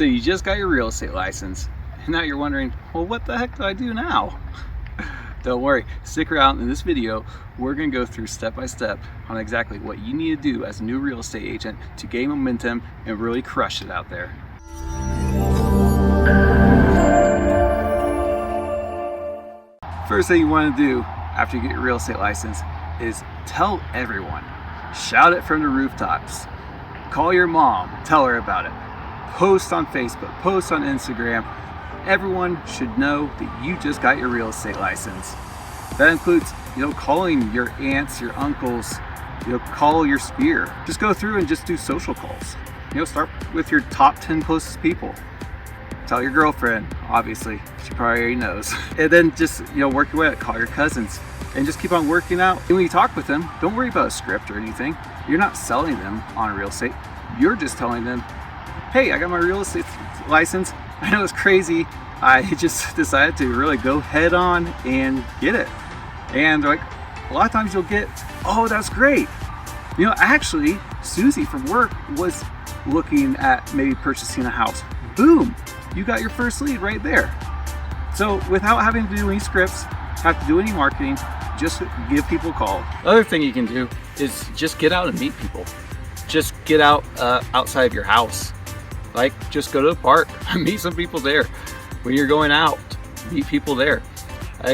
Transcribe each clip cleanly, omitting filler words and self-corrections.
So you just got your real estate license, and now you're wondering, well, what the heck do I do now? Don't worry, stick around. In this video, we're going to go through step by step on exactly what you need to do as a new real estate agent to gain momentum and really crush it out there. First thing you want to do after you get your real estate license is tell everyone. Shout it from the rooftops. Call your mom, tell her about it. Post on Facebook, post on Instagram. Everyone should know that you just got your real estate license. That includes, calling your aunts, your uncles, call your sphere. Just go through and just do social calls. Start with your top 10 closest people. Tell your girlfriend, obviously, she probably already knows. And then just, work your way out, call your cousins, and just keep on working out. And when you talk with them, don't worry about a script or anything. You're not selling them on real estate. You're just telling them, hey, I got my real estate license. I know it's crazy. I just decided to really go head on and get it. And like a lot of times you'll get, oh, that's great. Actually, Susie from work was looking at maybe purchasing a house. Boom, you got your first lead right there. So without having to do any scripts, have to do any marketing, just give people a call. Other thing you can do is just get out and meet people. Just get out outside of your house. Like, just go to the park, meet some people there. When you're going out, meet people there.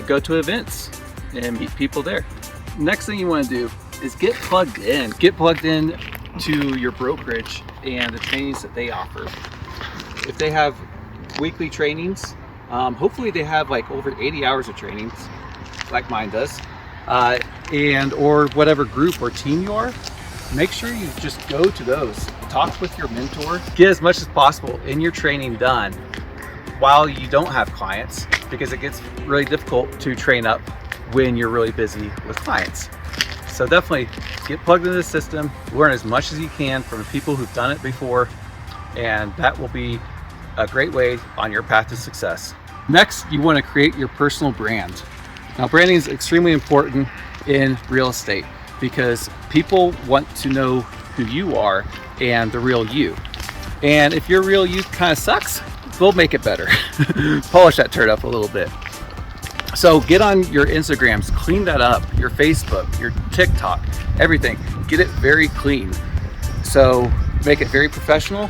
Go to events and meet people there. Next thing you want to do is get plugged in. Get plugged in to your brokerage and the trainings that they offer. If they have weekly trainings, hopefully they have like over 80 hours of trainings, like mine does, and or whatever group or team you are. Make sure you just go to those. Talk with your mentor. Get as much as possible in your training done while you don't have clients, because it gets really difficult to train up when you're really busy with clients. So definitely get plugged into the system, learn as much as you can from people who've done it before, and that will be a great way on your path to success. Next, you want to create your personal brand. Now, branding is extremely important in real estate because people want to know who you are and the real you. And if your real you kind of sucks, we'll make it better. Polish that turd up a little bit. So get on your Instagrams, clean that up, your Facebook, your TikTok, everything. Get it very clean. So make it very professional.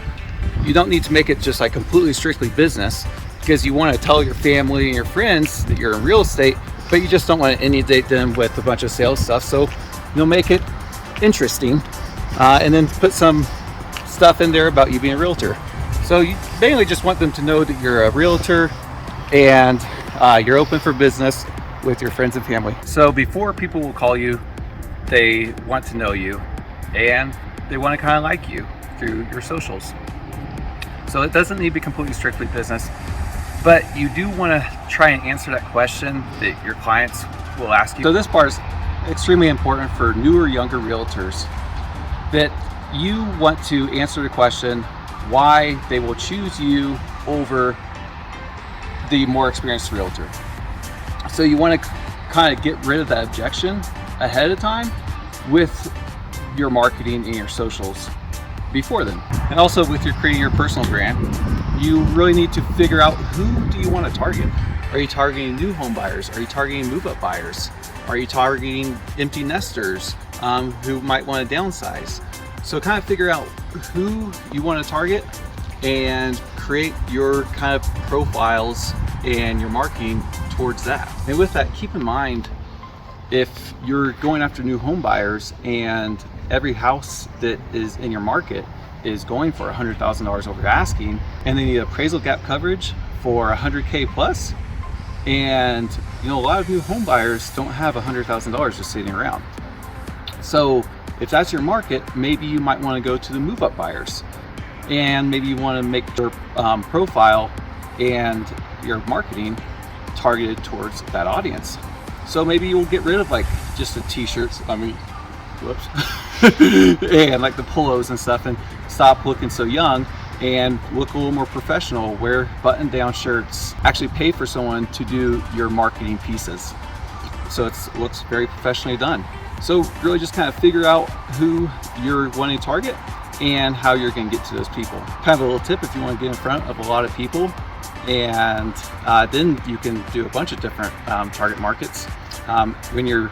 You don't need to make it just like completely strictly business, because you want to tell your family and your friends that you're in real estate, but you just don't want to inundate them with a bunch of sales stuff. So make it interesting, and then put some stuff in there about you being a realtor. So you mainly just want them to know that you're a realtor and you're open for business with your friends and family. So before people will call you, they want to know you and they want to kind of like you through your socials. So it doesn't need to be completely strictly business, but you do want to try and answer that question that your clients will ask you. So this part is extremely important for newer, younger realtors, that you want to answer the question why they will choose you over the more experienced realtor. So you want to kind of get rid of that objection ahead of time with your marketing and your socials before then. And also with your creating your personal brand, you really need to figure out who do you want to target. Are you targeting new home buyers? Are you targeting move-up buyers? Are you targeting empty nesters who might want to downsize? So kind of figure out who you want to target and create your kind of profiles and your marketing towards that. And with that, keep in mind, if you're going after new home buyers and every house that is in your market is going for $100,000 over asking, and they need appraisal gap coverage for 100K plus, and a lot of new home buyers don't have $100,000 just sitting around. So if that's your market, maybe you might want to go to the move-up buyers, and maybe you want to make your profile and your marketing targeted towards that audience. So maybe you'll get rid of like just the t-shirts, and like the polos and stuff, and stop looking so young and look a little more professional. Wear button-down shirts. Actually pay for someone to do your marketing pieces, so it looks very professionally done. So really just kind of figure out who you're wanting to target and how you're going to get to those people. Kind of a little tip if you want to get in front of a lot of people, and then you can do a bunch of different target markets. When you're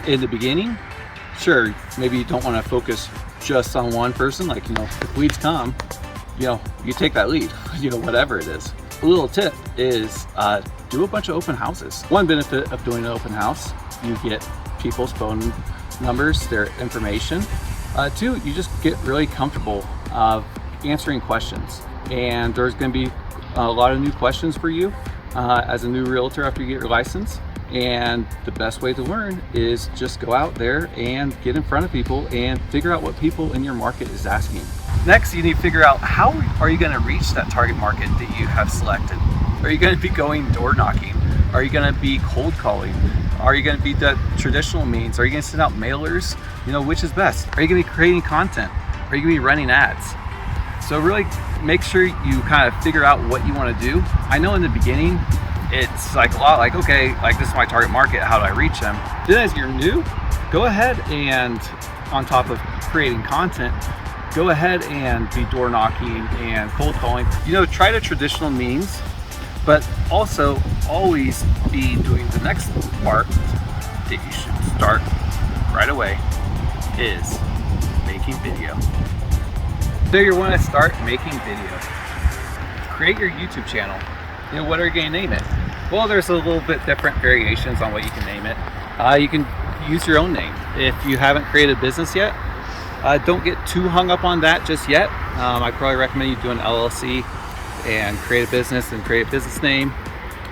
in the beginning, sure, maybe you don't want to focus just on one person. Like, if leads come, you take that lead, whatever it is. A little tip is do a bunch of open houses. One benefit of doing an open house, you get people's phone numbers, their information. Two, you just get really comfortable answering questions, and there's going to be a lot of new questions for you as a new realtor after you get your license. And the best way to learn is just go out there and get in front of people and figure out what people in your market is asking. Next, you need to figure out how are you going to reach that target market that you have selected. Are you going to be going door knocking? Are you going to be cold calling? Are you going to be the traditional means? Are you going to send out mailers? Which is best? Are you going to be creating content? Are you going to be running ads? So really make sure you kind of figure out what you want to do. I know in the beginning, it's like a lot like, okay, like this is my target market, how do I reach them? Then as you're new, go ahead and on top of creating content, go ahead and be door knocking and cold calling. Try the traditional means, but also always be doing the next part that you should start right away is making video. So you want to start making video. Create your YouTube channel. What are you going to name it? Well, there's a little bit different variations on what you can name it. You can use your own name. If you haven't created a business yet, don't get too hung up on that just yet. I probably recommend you do an LLC and create a business and create a business name,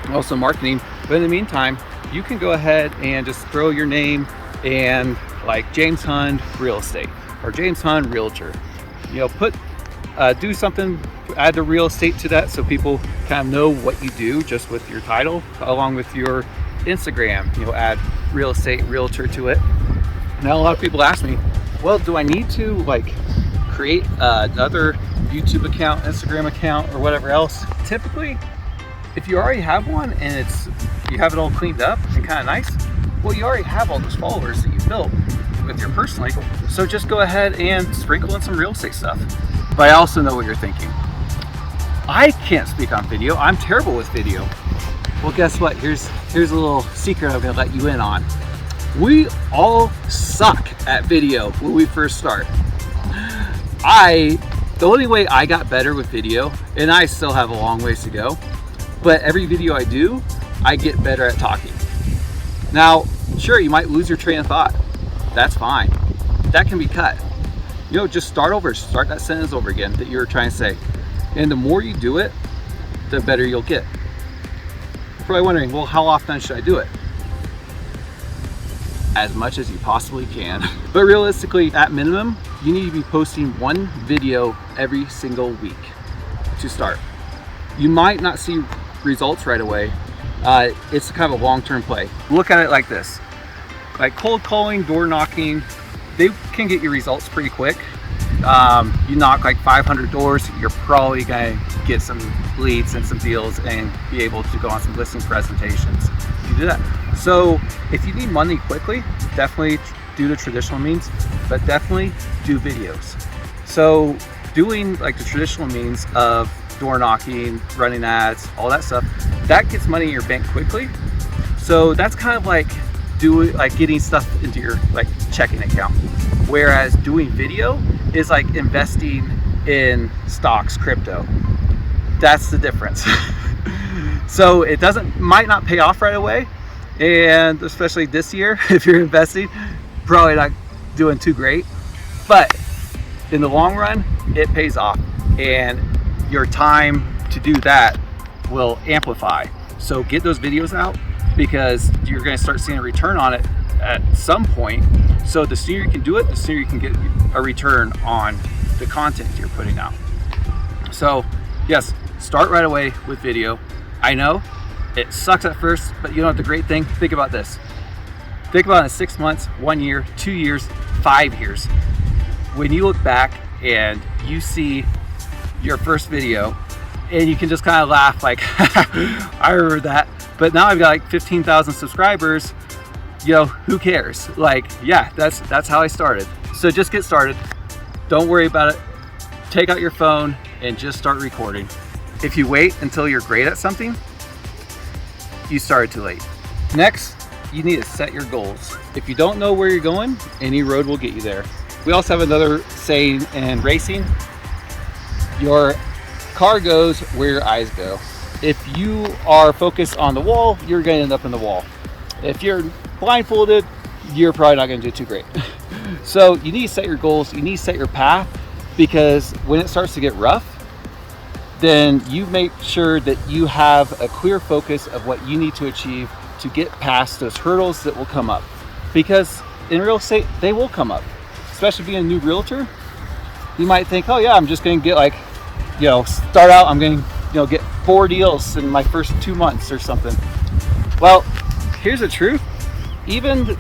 also marketing. But in the meantime, you can go ahead and just throw your name and like James Hund Real Estate or James Hund Realtor. Do something, add the real estate to that so people kind of know what you do just with your title, along with your Instagram, add real estate realtor to it. Now a lot of people ask me, well, do I need to create another YouTube account, Instagram account, or whatever else? Typically, if you already have one and you have it all cleaned up and kind of nice, well, you already have all those followers that you built with your personally, so just go ahead and sprinkle in some real estate stuff. But I also know what you're thinking. I can't speak on video. I'm terrible with video. Well, guess what? Here's a little secret I'm gonna let you in on. We all suck at video when we first start. The only way I got better with video, and I still have a long ways to go, but every video I do, I get better at talking. Now, sure, you might lose your train of thought. That's fine. That can be cut. Just start that sentence over again that you were trying to say. And the more you do it, the better you'll get. You're probably wondering, well, how often should I do it? As much as you possibly can. But realistically, at minimum, you need to be posting one video every single week to start. You might not see results right away. It's kind of a long-term play. Look at it like this. Like cold calling, door knocking, they can get your results pretty quick. You knock like 500 doors, you're probably gonna get some leads and some deals and be able to go on some listing presentations if you do that. So if you need money quickly, definitely do the traditional means, but definitely do videos. So doing like the traditional means of door knocking, running ads, all that stuff, that gets money in your bank quickly. So that's kind of like getting stuff into your checking account. Whereas doing video is like investing in stocks, crypto. That's the difference. So it might not pay off right away, and especially this year, if you're investing, probably not doing too great. But in the long run, it pays off, and your time to do that will amplify. So get those videos out, because you're going to start seeing a return on it at some point. So the sooner you can do it, the sooner you can get a return on the content you're putting out. So yes, start right away with video. I know it sucks at first, but the great thing, think about this. Think about it in 6 months, 1 year, 2 years, 5 years. When you look back and you see your first video, and you can just kind of laugh like, I remember that. But now I've got like 15,000 subscribers. Who cares? Yeah, that's how I started. So just get started. Don't worry about it. Take out your phone and just start recording. If you wait until you're great at something, you started too late. Next, you need to set your goals. If you don't know where you're going, any road will get you there. We also have another saying in racing: your car goes where your eyes go. If you are focused on the wall, you're going to end up in the wall. If you're blindfolded, you're probably not going to do too great. So you need to set your goals, you need to set your path, because when it starts to get rough, then you make sure that you have a clear focus of what you need to achieve to get past those hurdles that will come up. Because in real estate, they will come up. Especially being a new realtor, you might think, oh yeah, I'm just going to get like, start out, I'm going to, get 4 deals in my first 2 months or something. Well, here's the truth. Even the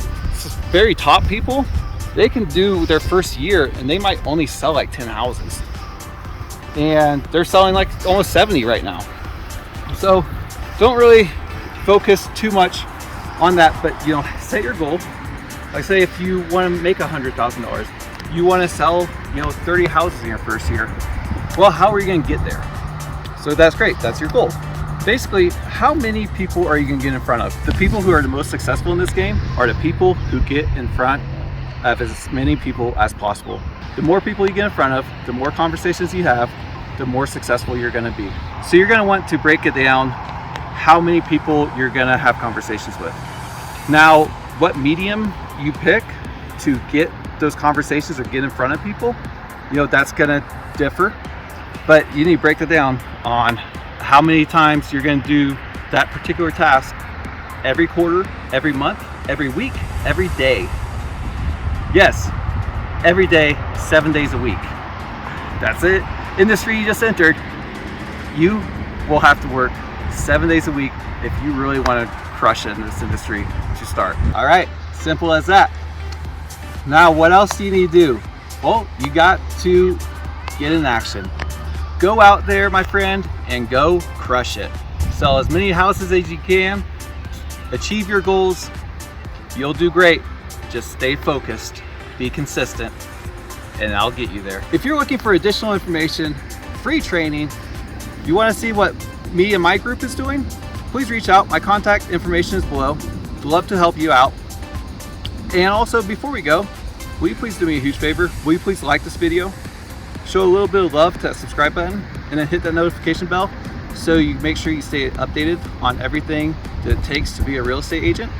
very top people, they can do their first year and they might only sell like 10 houses. And they're selling like almost 70 right now. So don't really focus too much on that, but set your goal. Like say if you want to make $100,000, you want to sell 30 houses in your first year. Well, how are you going to get there? So that's great, that's your goal. Basically, how many people are you going to get in front of? The people who are the most successful in this game are the people who get in front of as many people as possible. The more people you get in front of, the more conversations you have, the more successful you're going to be. So you're going to want to break it down how many people you're going to have conversations with. Now, what medium you pick to get those conversations or get in front of people, that's going to differ. But you need to break it down on how many times you're going to do that particular task every quarter, every month, every week, every day. Yes, every day, 7 days a week. That's it. Industry you just entered, you will have to work 7 days a week if you really want to crush it in this industry to start. All right, simple as that. Now, what else do you need to do? Well, you got to get in action. Go out there, my friend, and go crush it. Sell as many houses as you can, achieve your goals, you'll do great. Just stay focused, be consistent, and I'll get you there. If you're looking for additional information, free training, you want to see what me and my group is doing, please reach out. My contact information is below. I'd love to help you out. And also, before we go, will you please do me a huge favor? Will you please like this video? Show a little bit of love to that subscribe button, and then hit that notification bell so you make sure you stay updated on everything that it takes to be a real estate agent.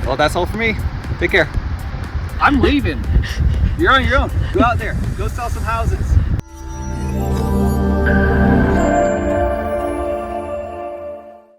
Well, that's all for me. Take care. I'm leaving. You're on your own. Go out there. Go sell some houses.